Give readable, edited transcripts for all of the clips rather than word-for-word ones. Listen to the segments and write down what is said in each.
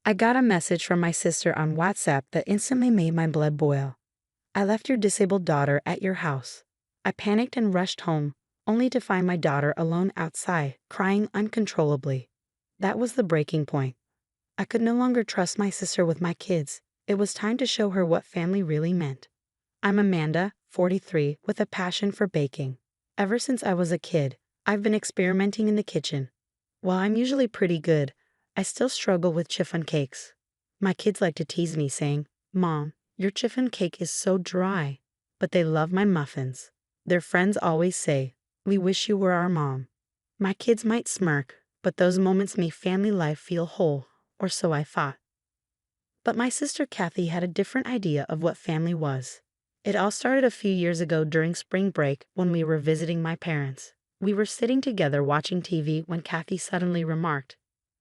I got a message from my sister on WhatsApp that instantly made my blood boil. I left your disabled daughter at your house. I panicked and rushed home, only to find my daughter alone outside, crying uncontrollably. That was the breaking point. I could no longer trust my sister with my kids. It was time to show her what family really meant. I'm Amanda, 43, with a passion for baking. Ever since I was a kid, I've been experimenting in the kitchen. While I'm usually pretty good, I still struggle with chiffon cakes. My kids like to tease me saying, "Mom, your chiffon cake is so dry." But they love my muffins. Their friends always say, "We wish you were our mom." My kids might smirk, but those moments make family life feel whole, or so I thought. But my sister Kathy had a different idea of what family was. It all started a few years ago during spring break when we were visiting my parents. We were sitting together watching TV when Kathy suddenly remarked,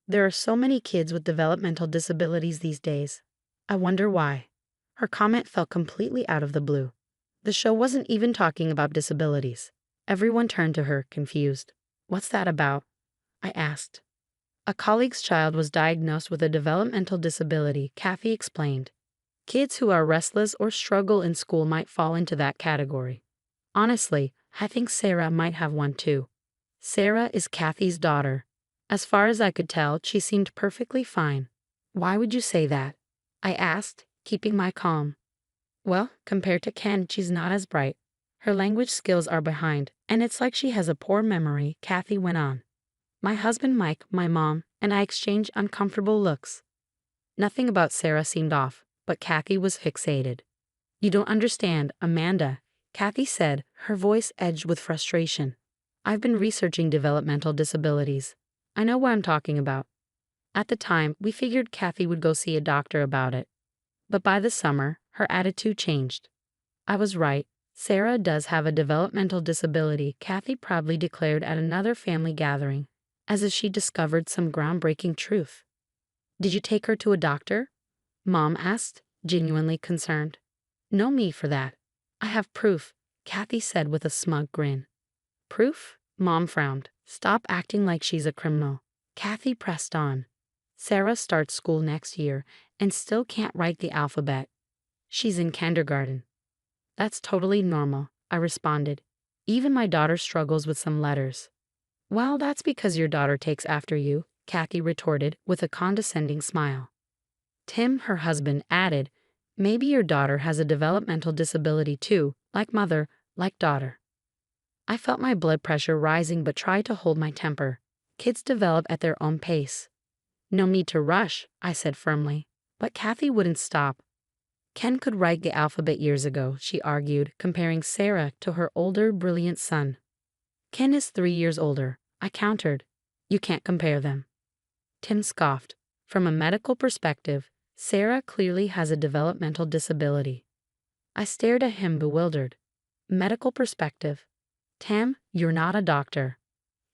"There are so many kids with developmental disabilities these days. I wonder why." Her comment fell completely out of the blue. The show wasn't even talking about disabilities. Everyone turned to her, confused. "What's that about?" I asked. A colleague's child was diagnosed with a developmental disability, Kathy explained. Kids who are restless or struggle in school might fall into that category. Honestly, I think Sarah might have one too. Sarah is Kathy's daughter. As far as I could tell, she seemed perfectly fine. "Why would you say that?" I asked, keeping my calm. "Well, compared to Ken, she's not as bright. Her language skills are behind, and it's like she has a poor memory," Kathy went on. My husband Mike, my mom, and I exchanged uncomfortable looks. Nothing about Sarah seemed off, but Kathy was fixated. "You don't understand, Amanda," Kathy said, her voice edged with frustration. "I've been researching developmental disabilities. I know what I'm talking about." At the time, we figured Kathy would go see a doctor about it. But by the summer, her attitude changed. I was right. Sarah does have a developmental disability, Kathy proudly declared at another family gathering, as if she discovered some groundbreaking truth. "Did you take her to a doctor?" Mom asked, genuinely concerned. "No need for that. I have proof," Kathy said with a smug grin. "Proof?" Mom frowned. "Stop acting like she's a criminal." Kathy pressed on. "Sarah starts school next year and still can't write the alphabet. She's in kindergarten." "That's totally normal," I responded. "Even my daughter struggles with some letters." "Well, that's because your daughter takes after you," Kathy retorted with a condescending smile. Tim, her husband, added, "Maybe your daughter has a developmental disability too, like mother, like daughter." I felt my blood pressure rising but tried to hold my temper. Kids develop at their own pace. "No need to rush," I said firmly. But Kathy wouldn't stop. "Ken could write the alphabet years ago," she argued, comparing Sarah to her older, brilliant son. "Ken is 3 years older," I countered. "You can't compare them." Tim scoffed. "From a medical perspective, Sarah clearly has a developmental disability." I stared at him bewildered. "Medical perspective? Tim, you're not a doctor."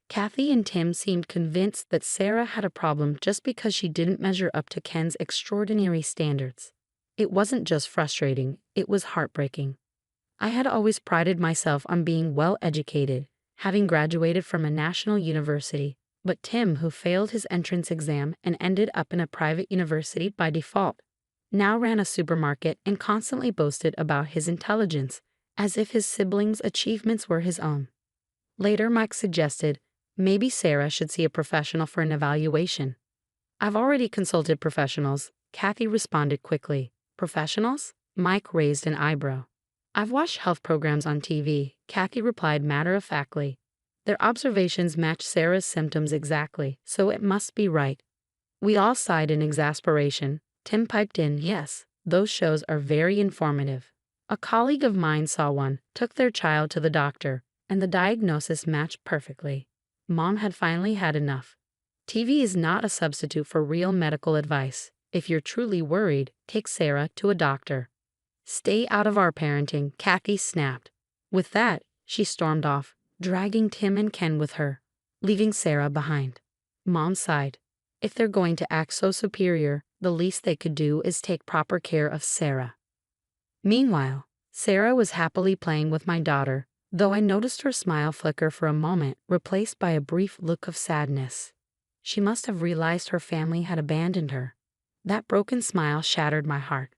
Kathy and Tim seemed convinced that Sarah had a problem just because she didn't measure up to Ken's extraordinary standards. It wasn't just frustrating, it was heartbreaking. I had always prided myself on being well-educated, having graduated from a national university, but Tim, who failed his entrance exam and ended up in a private university by default, now ran a supermarket and constantly boasted about his intelligence, as if his siblings' achievements were his own. Later, Mike suggested, maybe Sarah should see a professional for an evaluation. "I've already consulted professionals," Kathy responded quickly. "Professionals?" Mike raised an eyebrow. "I've watched health programs on TV," Kathy replied matter-of-factly. "Their observations match Sarah's symptoms exactly, so it must be right." We all sighed in exasperation. Tim piped in, "Yes, those shows are very informative." A colleague of mine saw one, took their child to the doctor, and the diagnosis matched perfectly. Mom had finally had enough. TV is not a substitute for real medical advice. If you're truly worried, take Sarah to a doctor. "Stay out of our parenting," Kathy snapped. With that, she stormed off, dragging Tim and Ken with her, leaving Sarah behind. Mom sighed. If they're going to act so superior, the least they could do is take proper care of Sarah. Meanwhile, Sarah was happily playing with my daughter, though I noticed her smile flicker for a moment, replaced by a brief look of sadness. She must have realized her family had abandoned her. That broken smile shattered my heart.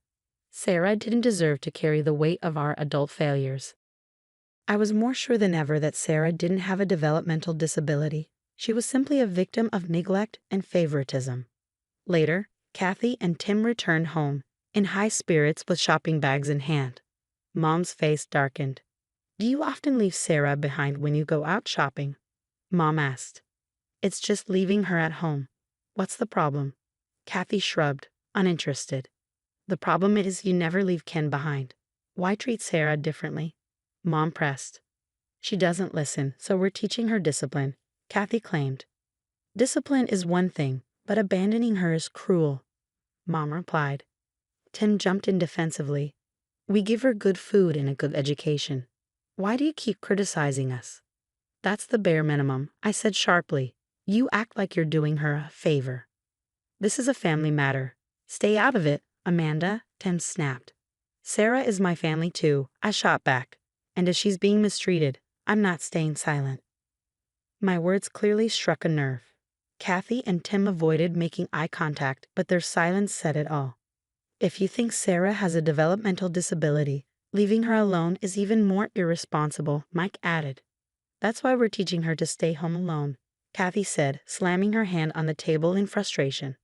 Sarah didn't deserve to carry the weight of our adult failures. I was more sure than ever that Sarah didn't have a developmental disability. She was simply a victim of neglect and favoritism. Later, Kathy and Tim returned home, in high spirits with shopping bags in hand. Mom's face darkened. "Do you often leave Sarah behind when you go out shopping?" Mom asked. "It's just leaving her at home. What's the problem?" Kathy shrugged, uninterested. "The problem is you never leave Ken behind. Why treat Sarah differently?" Mom pressed. "She doesn't listen, so we're teaching her discipline," Kathy claimed. "Discipline is one thing, but abandoning her is cruel," Mom replied. Tim jumped in defensively. "We give her good food and a good education. Why do you keep criticizing us?" "That's the bare minimum," I said sharply. "You act like you're doing her a favor." "This is a family matter. Stay out of it, Amanda," Tim snapped. "Sarah is my family too," I shot back. "And if she's being mistreated, I'm not staying silent." My words clearly struck a nerve. Kathy and Tim avoided making eye contact, but their silence said it all. "If you think Sarah has a developmental disability, leaving her alone is even more irresponsible," Mike added. "That's why we're teaching her to stay home alone," Kathy said, slamming her hand on the table in frustration.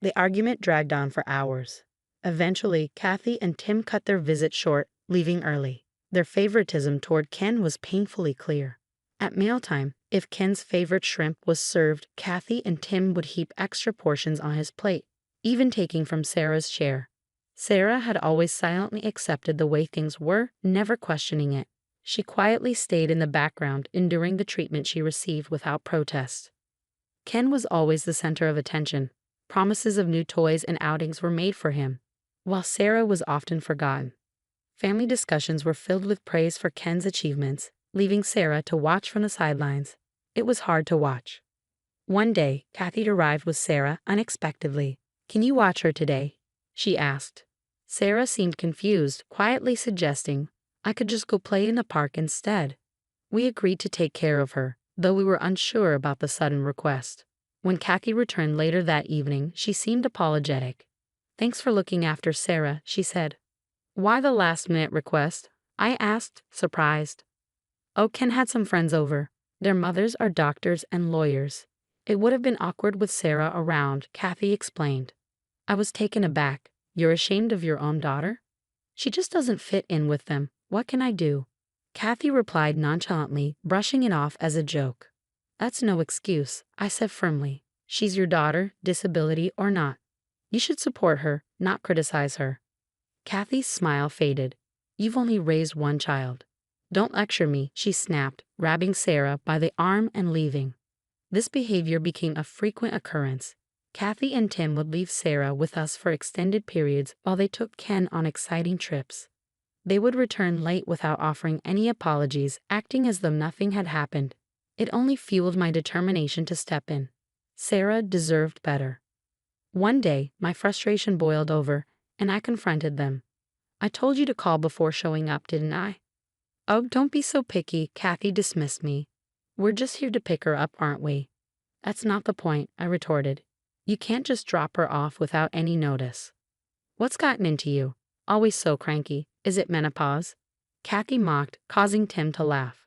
The argument dragged on for hours. Eventually, Kathy and Tim cut their visit short, leaving early. Their favoritism toward Ken was painfully clear. At mealtime, if Ken's favorite shrimp was served, Kathy and Tim would heap extra portions on his plate, even taking from Sarah's share. Sarah had always silently accepted the way things were, never questioning it. She quietly stayed in the background, enduring the treatment she received without protest. Ken was always the center of attention. Promises of new toys and outings were made for him, while Sarah was often forgotten. Family discussions were filled with praise for Ken's achievements, leaving Sarah to watch from the sidelines. It was hard to watch. One day, Kathy arrived with Sarah unexpectedly. "Can you watch her today?" she asked. Sarah seemed confused, quietly suggesting, "I could just go play in the park instead." We agreed to take care of her, though we were unsure about the sudden request. When Kathy returned later that evening, she seemed apologetic. "Thanks for looking after Sarah," she said. "Why the last-minute request?" I asked, surprised. "Oh, Ken had some friends over. Their mothers are doctors and lawyers. It would have been awkward with Sarah around," Kathy explained. I was taken aback. "You're ashamed of your own daughter?" "She just doesn't fit in with them. What can I do?" Kathy replied nonchalantly, brushing it off as a joke. "That's no excuse," I said firmly. "She's your daughter, disability or not. You should support her, not criticize her." Kathy's smile faded. "You've only raised one child." "Don't lecture me," she snapped, grabbing Sarah by the arm and leaving. This behavior became a frequent occurrence. Kathy and Tim would leave Sarah with us for extended periods while they took Ken on exciting trips. They would return late without offering any apologies, acting as though nothing had happened. It only fueled my determination to step in. Sarah deserved better. One day, my frustration boiled over, and I confronted them. "I told you to call before showing up, didn't I?" "Oh, don't be so picky," Kathy dismissed me. "We're just here to pick her up, aren't we?" "That's not the point," I retorted. "You can't just drop her off without any notice." "What's gotten into you? Always so cranky. Is it menopause?" Kathy mocked, causing Tim to laugh.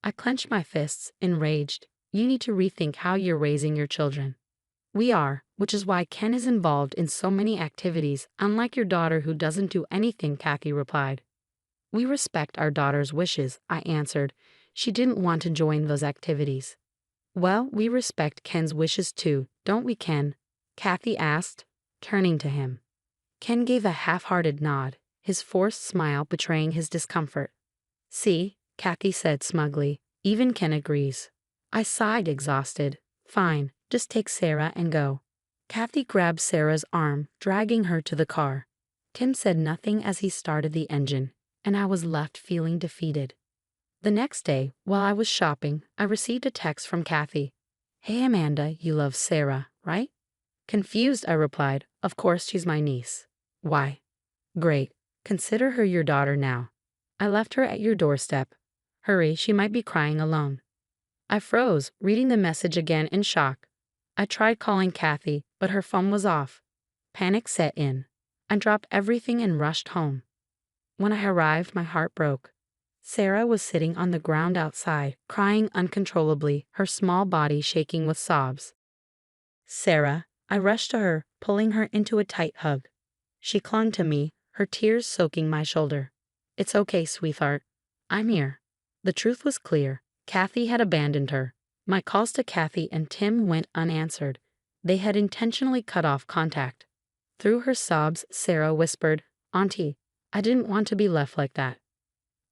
I clenched my fists, enraged. "You need to rethink how you're raising your children." "We are, which is why Ken is involved in so many activities, unlike your daughter who doesn't do anything," Kathy replied. "We respect our daughter's wishes," I answered. "She didn't want to join those activities." "Well, we respect Ken's wishes too, don't we, Ken?" Kathy asked, turning to him. Ken gave a half-hearted nod, his forced smile betraying his discomfort. "See," Kathy said smugly, "even Ken agrees." I sighed, exhausted. "Fine, just take Sarah and go." Kathy grabbed Sarah's arm, dragging her to the car. Tim said nothing as he started the engine, and I was left feeling defeated. The next day, while I was shopping, I received a text from Kathy. "Hey Amanda, you love Sarah, right?" Confused, I replied, "Of course she's my niece." "Why?" "Great. Consider her your daughter now. I left her at your doorstep. Hurry, she might be crying alone." I froze, reading the message again in shock. I tried calling Kathy, but her phone was off. Panic set in. I dropped everything and rushed home. When I arrived, my heart broke. Sarah was sitting on the ground outside, crying uncontrollably, her small body shaking with sobs. Sarah, I rushed to her, pulling her into a tight hug. She clung to me, her tears soaking my shoulder. It's okay, sweetheart. I'm here. The truth was clear. Kathy had abandoned her. My calls to Kathy and Tim went unanswered. They had intentionally cut off contact. Through her sobs, Sarah whispered, "Auntie, I didn't want to be left like that."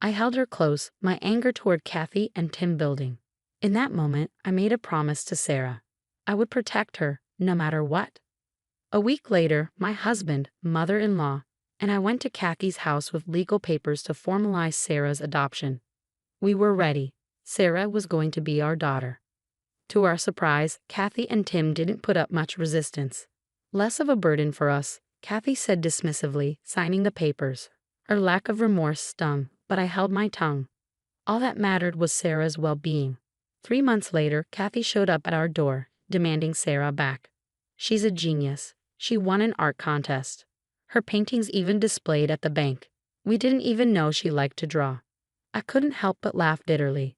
I held her close, my anger toward Kathy and Tim building. In that moment, I made a promise to Sarah. I would protect her, no matter what. A week later, my husband, mother-in-law, and I went to Kathy's house with legal papers to formalize Sarah's adoption. We were ready. Sarah was going to be our daughter. To our surprise, Kathy and Tim didn't put up much resistance. Less of a burden for us, Kathy said dismissively, signing the papers. Her lack of remorse stung, but I held my tongue. All that mattered was Sarah's well-being. 3 months later, Kathy showed up at our door, demanding Sarah back. She's a genius. She won an art contest. Her paintings even displayed at the bank. We didn't even know she liked to draw. I couldn't help but laugh bitterly.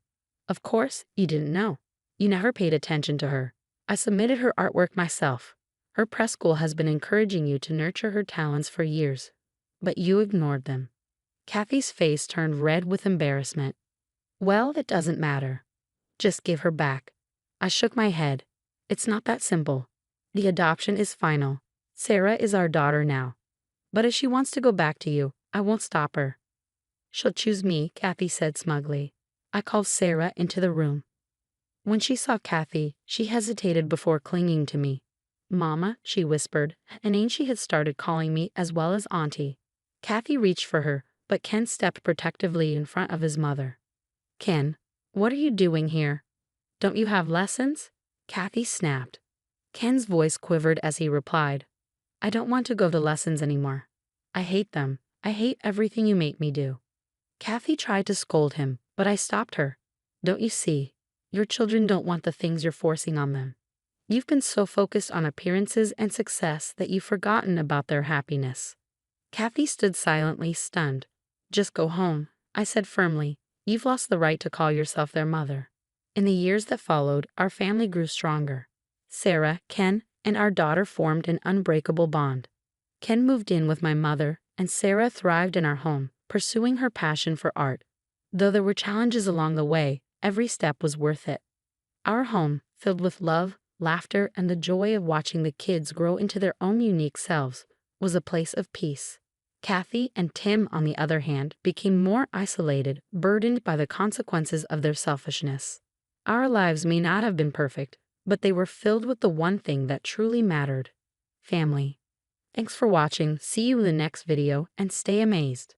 Of course, you didn't know. You never paid attention to her. I submitted her artwork myself. Her press school has been encouraging you to nurture her talents for years. But you ignored them. Kathy's face turned red with embarrassment. Well, it doesn't matter. Just give her back. I shook my head. It's not that simple. The adoption is final. Sarah is our daughter now. But if she wants to go back to you, I won't stop her. She'll choose me, Kathy said smugly. I called Sarah into the room. When she saw Kathy, she hesitated before clinging to me. Mama, she whispered, a name she had started calling me as well as Auntie. Kathy reached for her, but Ken stepped protectively in front of his mother. Ken, what are you doing here? Don't you have lessons? Kathy snapped. Ken's voice quivered as he replied, I don't want to go to lessons anymore. I hate them. I hate everything you make me do. Kathy tried to scold him, but I stopped her. Don't you see? Your children don't want the things you're forcing on them. You've been so focused on appearances and success that you've forgotten about their happiness. Kathy stood silently, stunned. Just go home, I said firmly. You've lost the right to call yourself their mother. In the years that followed, our family grew stronger. Sarah, Ken, and our daughter formed an unbreakable bond. Ken moved in with my mother, and Sarah thrived in our home, pursuing her passion for art. Though there were challenges along the way, every step was worth it. Our home, filled with love, laughter, and the joy of watching the kids grow into their own unique selves, was a place of peace. Kathy and Tim, on the other hand, became more isolated, burdened by the consequences of their selfishness. Our lives may not have been perfect, but they were filled with the one thing that truly mattered: family. Thanks for watching, see you in the next video, and stay amazed.